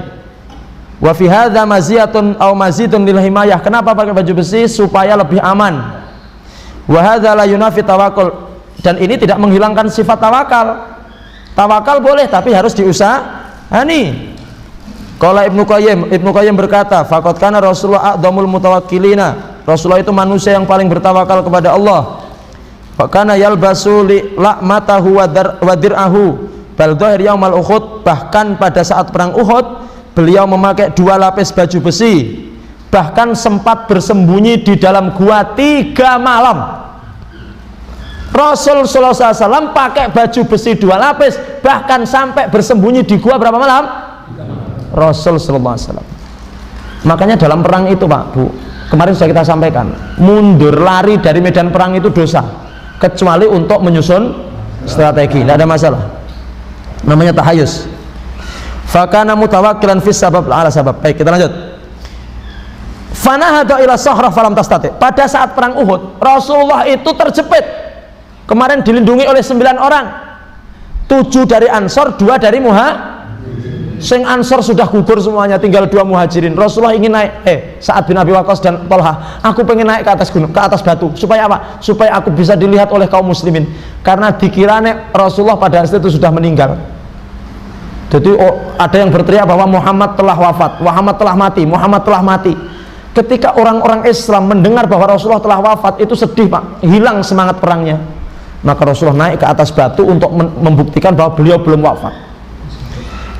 Wa fi hadza maziyatun aw mazidun lil himayah. Kenapa pakai baju besi? Supaya lebih aman. Wa hadza la yunafi tawakkul. Dan ini tidak menghilangkan sifat tawakal. Tawakal boleh tapi harus Ani kalau Ibnu Qayyim berkata, faqad kana Rasulullah a'dhamul mutawakkilina. Rasulullah itu manusia yang paling bertawakal kepada Allah. Fakana yalbasu la'matahu wa dir'ahu bal dhahir yaumal Uhud. Bahkan pada saat perang Uhud beliau memakai 2 lapis baju besi, bahkan sempat bersembunyi di dalam gua 3 malam. Rasul sallallahu alaihi wasallam pakai baju besi 2 lapis, bahkan sampai bersembunyi di gua berapa malam? Rasul sallallahu alaihi wasallam. Makanya dalam perang itu Pak Bu, kemarin sudah kita sampaikan, mundur lari dari medan perang itu dosa, kecuali untuk menyusun strategi, tidak ada masalah, namanya tahayus. Fakana mutawakkilan fis sabab ala sabab. Baik, kita lanjut. Fanahada ila sahrah falam tastati. Pada saat perang Uhud, Rasulullah itu terjepit. Kemarin dilindungi oleh 9 orang, 7 dari Ansor, 2 dari Sing Ansor sudah gugur semuanya, tinggal 2 Muhajirin. Rasulullah ingin naik, Sa'ad bin Abi Waqqas dan Tolha, aku pengen naik ke atas gunung, ke atas batu. Supaya apa? Supaya aku bisa dilihat oleh kaum muslimin. Karena dikiranya Rasulullah pada saat itu sudah meninggal. Jadi ada yang berteriak bahwa Muhammad telah wafat, Muhammad telah mati, Muhammad telah mati. Ketika orang-orang Islam mendengar bahwa Rasulullah telah wafat, itu sedih Pak, hilang semangat perangnya. Maka Rasulullah naik ke atas batu untuk membuktikan bahwa beliau belum wafat.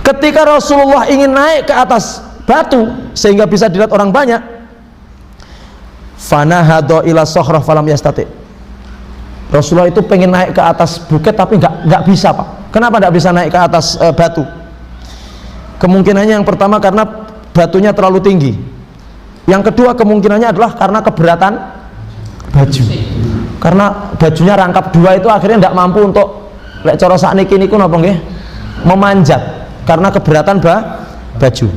Ketika Rasulullah ingin naik ke atas batu sehingga bisa dilihat orang banyak, fanahado ila sohrah falam yastati. Rasulullah itu pengen naik ke atas bukit tapi nggak bisa Pak. Kenapa nggak bisa naik ke atas batu? Kemungkinannya yang pertama karena batunya terlalu tinggi. Yang kedua kemungkinannya adalah karena keberatan baju. Karena bajunya rangkap 2 itu akhirnya nggak mampu untuk lek cara sakniki niku napa nggih? Memanjat. Karena keberatan baju.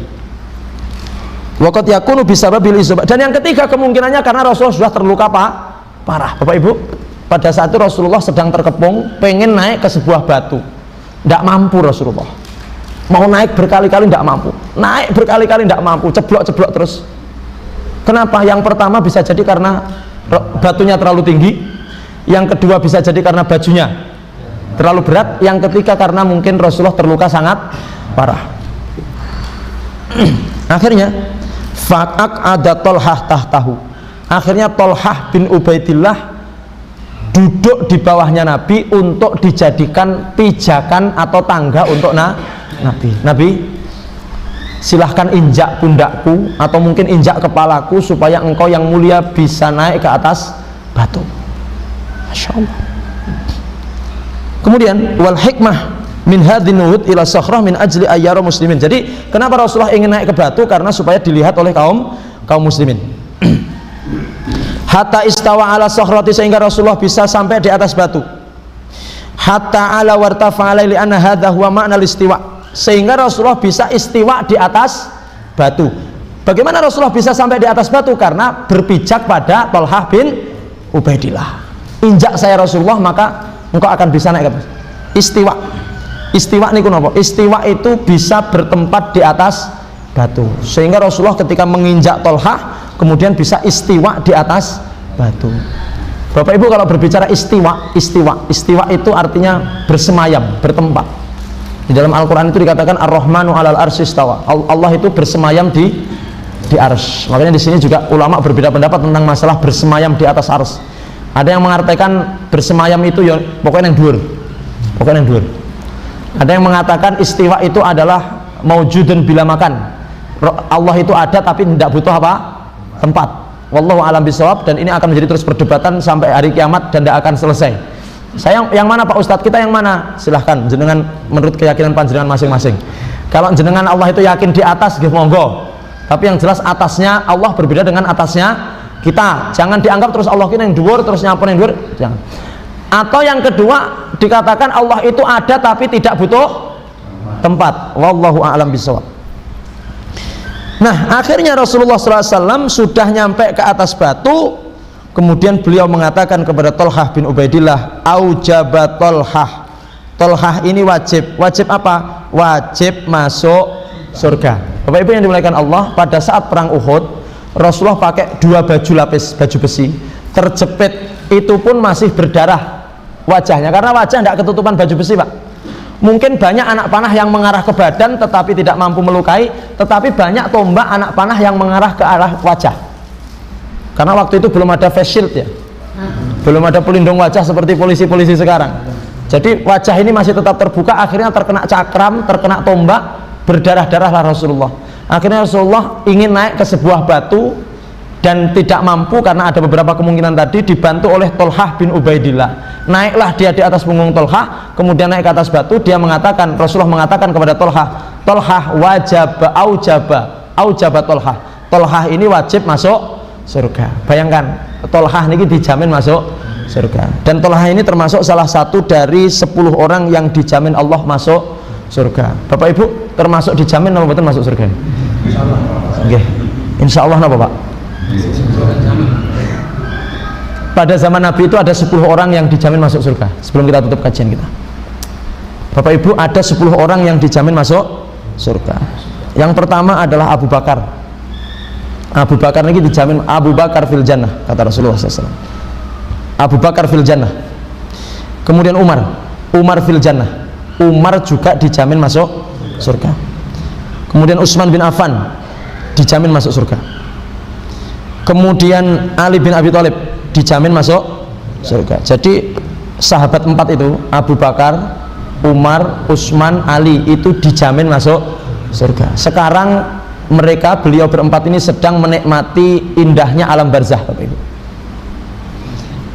Waqat yakunu bisababil isabah. Dan yang ketiga kemungkinannya karena Rasulullah sudah terluka parah. Bapak Ibu, pada saat itu Rasulullah sedang terkepung, pengen naik ke sebuah batu, tidak mampu Rasulullah. Mau naik berkali-kali tidak mampu, naik berkali-kali tidak mampu, ceblok terus. Kenapa? Yang pertama bisa jadi karena batunya terlalu tinggi, yang kedua bisa jadi karena bajunya terlalu berat, yang ketiga karena mungkin Rasulullah terluka sangat parah. Akhirnya fa'ak ada Tolhah tahtahu. Akhirnya Tolhah bin Ubaidillah duduk di bawahnya Nabi untuk dijadikan pijakan atau tangga untuk Nabi, silahkan injak pundakku atau mungkin injak kepalaku supaya engkau yang mulia bisa naik ke atas batu. Masya Allah. Kemudian wal hikmah min hadhin nuhud ila sakhrah min ajli ayyara muslimin. Jadi kenapa Rasulullah ingin naik ke batu? Karena supaya dilihat oleh kaum muslimin. Hatta istawa ala sakhrati, sehingga Rasulullah bisa sampai di atas batu. Hatta ala wartafa alai li anna hadha huwa ma'na istiwa, sehingga Rasulullah bisa istiwa di atas batu. Bagaimana Rasulullah bisa sampai di atas batu? Karena berpijak pada Tolhah bin Ubaidillah. Injak saya Rasulullah maka engkau akan bisa naik ke atas. Istiwa niku napa? Istiwa itu bisa bertempat di atas batu, sehingga Rasulullah ketika menginjak Tolhah kemudian bisa istiwa di atas batu. Bapak Ibu, kalau berbicara istiwa itu artinya bersemayam, bertempat. Di dalam Al-Quran itu dikatakan Ar-Rahmanu 'alal arsy istawa. Allah itu bersemayam di arsy. Makanya di sini juga ulama berbeda pendapat tentang masalah bersemayam di atas arsy. Ada yang mengatakan bersemayam itu ya pokoknya yang dhuwur. Ada yang mengatakan istiwa itu adalah maujudun bila makan. Allah itu ada tapi tidak butuh tempat. Wallahu a'lam bishawab. Dan ini akan menjadi terus perdebatan sampai hari kiamat dan tidak akan selesai. Saya yang mana Pak Ustadz? Kita yang mana? Silahkan jenengan menurut keyakinan panjenengan masing-masing. Kalau jenengan Allah itu yakin di atas, nggih monggo. Tapi yang jelas atasnya Allah berbeda dengan atasnya kita. Jangan dianggap terus Allah ini yang dhuwur terus nyapun yang dhuwur, jangan. Atau yang kedua dikatakan Allah itu ada tapi tidak butuh tempat. Wallahu a'lam bishawab. Nah, akhirnya Rasulullah SAW sudah nyampe ke atas batu. Kemudian beliau mengatakan kepada Tolhah bin Ubaidillah, aujabat Tolhah. Tolhah ini wajib apa? Wajib masuk surga. Bapak Ibu yang dimuliakan Allah, pada saat perang Uhud Rasulullah pakai 2 baju lapis, baju besi, terjepit, itu pun masih berdarah wajahnya, karena wajah tidak ketutupan baju besi Pak. Mungkin banyak anak panah yang mengarah ke badan tetapi tidak mampu melukai, tetapi banyak tombak anak panah yang mengarah ke arah wajah. Karena waktu itu belum ada face shield ya, belum ada pelindung wajah seperti polisi-polisi sekarang. Jadi wajah ini masih tetap terbuka, akhirnya terkena cakram, terkena tombak, berdarah-darahlah Rasulullah. Akhirnya Rasulullah ingin naik ke sebuah batu dan tidak mampu karena ada beberapa kemungkinan tadi, dibantu oleh Tolhah bin Ubaidillah. Naiklah dia di atas punggung Tolhah, kemudian naik ke atas batu. Dia mengatakan, Rasulullah mengatakan kepada Tolhah, Tolhah wajib aujaba Tolhah. Tolhah ini wajib masuk surga. Bayangkan, Tolhah ini dijamin masuk surga. Dan Tolhah ini termasuk salah satu dari 10 orang yang dijamin Allah masuk surga. Bapak Ibu termasuk dijamin apa betul masuk surga? Insyaallah. Oke. Insyaallah napa Pak? Pada zaman Nabi itu ada 10 orang yang dijamin masuk surga. Sebelum kita tutup kajian kita, Bapak Ibu, ada 10 orang yang dijamin masuk surga. Yang pertama adalah Abu Bakar. Abu Bakar ini dijamin, Abu Bakar fil jannah, kata Rasulullah SAW. Abu Bakar fil jannah. Kemudian Umar fil jannah. Umar juga dijamin masuk surga. Kemudian Utsman bin Affan dijamin masuk surga. Kemudian Ali bin Abi Thalib dijamin masuk surga. Jadi sahabat 4 itu, Abu Bakar, Umar, Utsman, Ali, itu dijamin masuk surga. Sekarang mereka, beliau berempat ini sedang menikmati indahnya alam barzah, Bapak Ibu.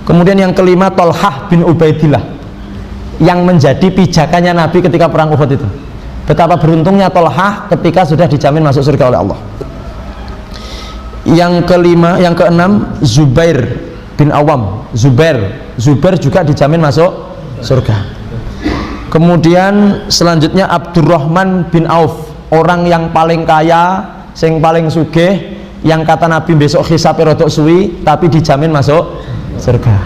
Kemudian yang kelima, Tolhah bin Ubaidillah, yang menjadi pijakannya Nabi ketika perang Uhud itu. Betapa beruntungnya Tolhah ketika sudah dijamin masuk surga oleh Allah. Yang keenam, Zubair bin Awam. Zubair juga dijamin masuk surga. Kemudian selanjutnya Abdurrahman bin Auf, orang yang paling kaya, yang paling sugih, yang kata Nabi besok hisabnya rodok suwi, tapi dijamin masuk surga.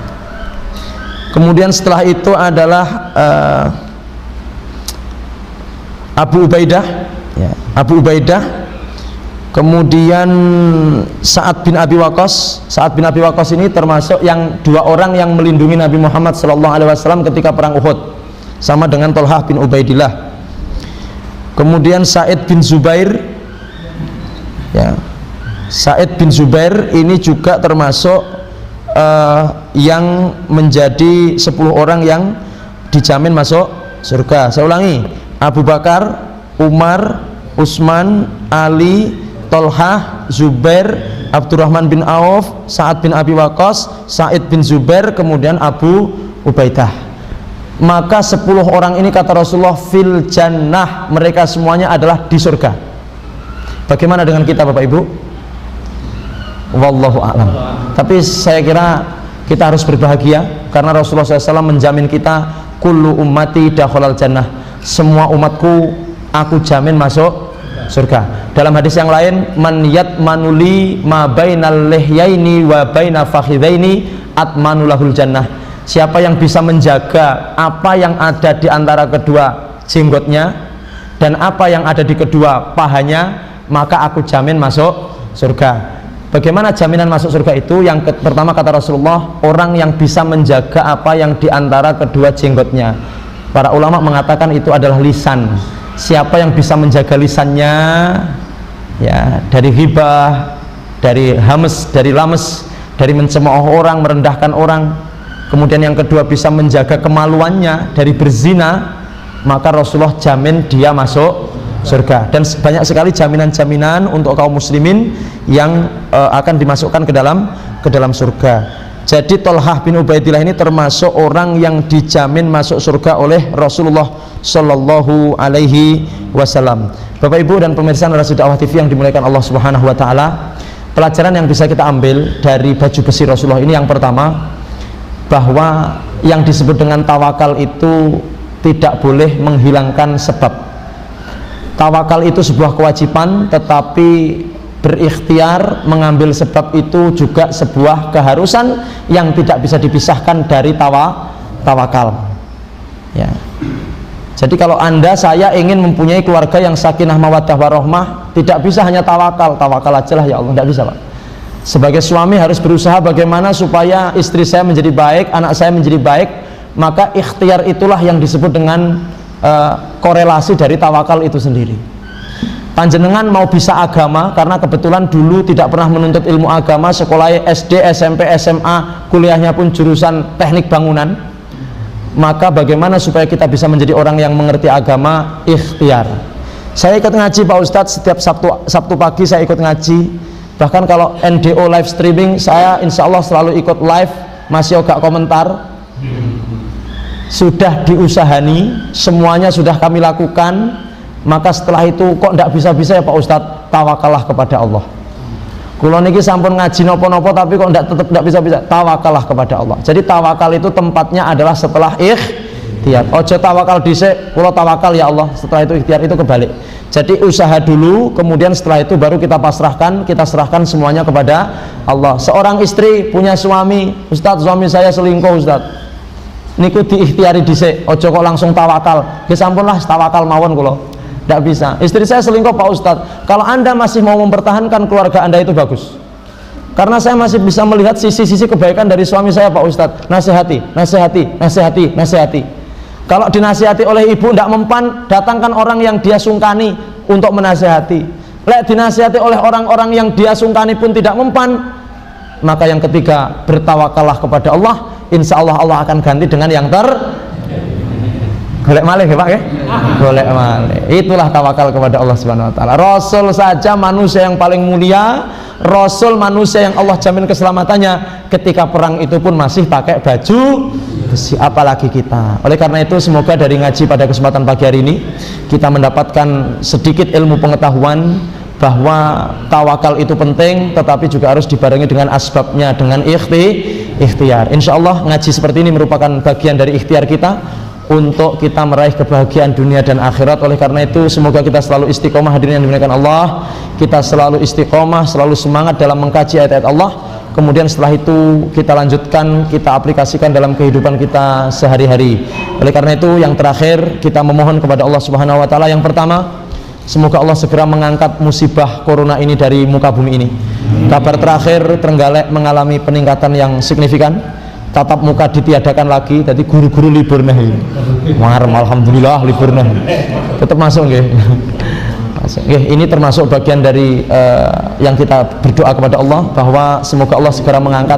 Kemudian setelah itu adalah Abu Ubaidah, ya, Abu Ubaidah. Kemudian Sa'ad bin Abi Waqqas. Sa'ad bin Abi Waqqas ini termasuk yang 2 orang yang melindungi Nabi Muhammad SAW ketika perang Uhud, sama dengan Tolhah bin Ubaidillah. Kemudian Sa'id bin Zubair, ya, Sa'id bin Zubair ini juga termasuk yang menjadi 10 orang yang dijamin masuk surga. Saya ulangi, Abu Bakar, Umar, Utsman, Ali, Tolhah, Zubair, Abdurrahman bin Auf, Sa'ad bin Abi Waqqas, Sa'id bin Zubair, kemudian Abu Ubaidah. Maka 10 orang ini kata Rasulullah fil jannah, mereka semuanya adalah di surga. Bagaimana dengan kita Bapak Ibu? Wallahu a'lam. Tapi saya kira kita harus berbahagia karena Rasulullah SAW menjamin kita, kullu ummati dakhalal jannah, semua umatku aku jamin masuk surga. Dalam hadis yang lain, man yatmanuli ma bainal lihyaini wa baina fakhidaini atmanulahul jannah. Siapa yang bisa menjaga apa yang ada di antara kedua jenggotnya dan apa yang ada di kedua pahanya, maka aku jamin masuk surga. Bagaimana jaminan masuk surga itu? Yang pertama kata Rasulullah, orang yang bisa menjaga apa yang di antara kedua jenggotnya. Para ulama mengatakan itu adalah lisan. Siapa yang bisa menjaga lisannya, ya, dari ghibah, dari hames, dari lames, dari mencemooh orang, merendahkan orang. Kemudian yang kedua bisa menjaga kemaluannya dari berzina, maka Rasulullah jamin dia masuk surga. Dan banyak sekali jaminan-jaminan untuk kaum muslimin yang akan dimasukkan ke dalam surga. Jadi Tolhah bin Ubaidillah ini termasuk orang yang dijamin masuk surga oleh Rasulullah Shallallahu Alaihi Wasallam. Bapak Ibu dan pemirsa Narasi Dakwah TV yang dimuliakan Allah Subhanahu Wa Taala, pelajaran yang bisa kita ambil dari baju besi Rasulullah ini, yang pertama, bahwa yang disebut dengan tawakal itu tidak boleh menghilangkan sebab. Tawakal itu sebuah kewajiban, tetapi berikhtiar mengambil sebab itu juga sebuah keharusan yang tidak bisa dipisahkan dari tawakal. Ya. Jadi kalau Anda, saya ingin mempunyai keluarga yang sakinah mawaddah warahmah, tidak bisa hanya tawakal aja lah ya Allah, tidak bisa Pak. Sebagai suami harus berusaha bagaimana supaya istri saya menjadi baik, anak saya menjadi baik, maka ikhtiar itulah yang disebut dengan korelasi dari tawakal itu sendiri. Panjenengan mau bisa agama karena kebetulan dulu tidak pernah menuntut ilmu agama, sekolah SD, SMP, SMA, kuliahnya pun jurusan teknik bangunan. Maka bagaimana supaya kita bisa menjadi orang yang mengerti agama? Ikhtiar. Saya ikut ngaji Pak Ustadz, setiap Sabtu pagi saya ikut ngaji. Bahkan kalau NDO live streaming, saya insya Allah selalu ikut live, masih agak komentar. Sudah diusahani, semuanya sudah kami lakukan. Maka setelah itu kok tidak bisa-bisa ya Pak Ustadz, tawakallah kepada Allah. Kulo niki sampun ngaji nopo-nopo tapi kok tetap tidak bisa-bisa, tawakallah kepada Allah. Jadi tawakal itu tempatnya adalah setelah ikhtiar. Ojo tawakal dhisik, kulo tawakal ya Allah, setelah itu ikhtiar, itu kebalik. Jadi usaha dulu, kemudian setelah itu baru kita pasrahkan, kita serahkan semuanya kepada Allah. Seorang istri punya suami, Ustadz suami saya selingkuh Ustadz, niku diikhtiari dhisik, ojo kok langsung tawakal. Ya sampunlah tawakal mawon kulo. Tidak bisa. Istri saya selingkuh Pak Ustadz. Kalau Anda masih mau mempertahankan keluarga Anda itu bagus. Karena saya masih bisa melihat sisi-sisi kebaikan dari suami saya Pak Ustadz. Nasihati, nasihati, nasihati, nasihati. Kalau dinasihati oleh ibu tidak mempan, datangkan orang yang dia sungkani untuk menasihati. Lek dinasihati oleh orang-orang yang dia sungkani pun tidak mempan, maka yang ketiga, bertawakallah kepada Allah. Insya Allah Allah akan ganti dengan yang golek malih ya Pak ya? Golek malih. Itulah tawakal kepada Allah Subhanahu wa taala. Rasul saja manusia yang paling mulia, Rasul manusia yang Allah jamin keselamatannya, ketika perang itu pun masih pakai baju besi, apalagi kita. Oleh karena itu semoga dari ngaji pada kesempatan pagi hari ini kita mendapatkan sedikit ilmu pengetahuan bahwa tawakal itu penting, tetapi juga harus dibarengi dengan asbabnya, dengan ikhtiar. Insya Allah ngaji seperti ini merupakan bagian dari ikhtiar kita untuk kita meraih kebahagiaan dunia dan akhirat. Oleh karena itu semoga kita selalu istiqomah, hadirin yang dimuliakan Allah. Kita selalu istiqomah, selalu semangat dalam mengkaji ayat-ayat Allah. Kemudian setelah itu kita lanjutkan, kita aplikasikan dalam kehidupan kita sehari-hari. Oleh karena itu yang terakhir kita memohon kepada Allah Subhanahu wa taala, yang pertama, semoga Allah segera mengangkat musibah corona ini dari muka bumi ini. Kabar terakhir, Trenggalek mengalami peningkatan yang signifikan. Tatap muka ditiadakan lagi, jadi guru-guru libur nih. Alhamdulillah libur nih. Tetap masuk nggih. Ini termasuk bagian dari yang kita berdoa kepada Allah bahwa semoga Allah segera mengangkat.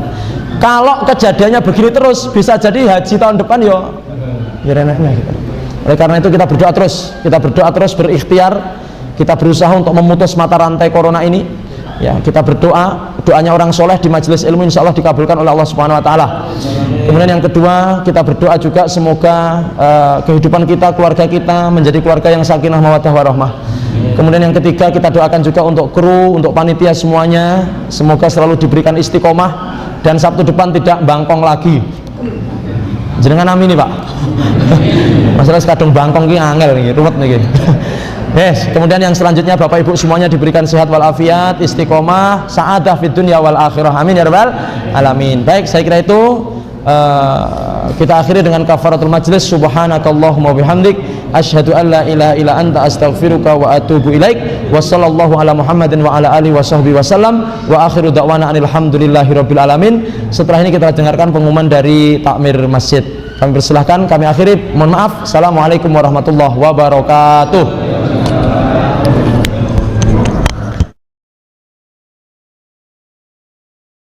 Kalau kejadiannya begini terus, bisa jadi haji tahun depan ya renehnya. Oleh karena itu kita berdoa terus, berikhtiar, kita berusaha untuk memutus mata rantai corona ini. Ya, kita berdoa, doanya orang soleh di majelis ilmu insya Allah dikabulkan oleh Allah Subhanahu wa taala. Kemudian yang kedua, kita berdoa juga semoga kehidupan kita, keluarga kita menjadi keluarga yang sakinah mawaddah warahmah. Kemudian yang ketiga, kita doakan juga untuk kru, untuk panitia semuanya, semoga selalu diberikan istiqomah dan Sabtu depan tidak bangkong lagi. Jenengan amin nih Pak. Masalah sekadung bangkong ki angel nih, ruwet nih. Yes. Kemudian yang selanjutnya Bapak Ibu semuanya diberikan sehat walafiat, istiqomah, sa'adah fid dunya wal akhirah. Amin ya rabbal alamin. Baik, saya kira itu kita akhiri dengan kafaratul majlis. Subhanakallahumma bihamdik asyhadu an la ilaha illa anta astaghfiruka wa atubu ilaik. Wassallallahu ala Muhammadin wa ala alihi washabbihi wasallam wa akhiru da'wana alhamdulillahirabbil alamin. Setelah ini kita dengarkan pengumuman dari takmir masjid. Kami persilahkan, kami akhiri. Mohon maaf. Assalamualaikum warahmatullahi wabarakatuh.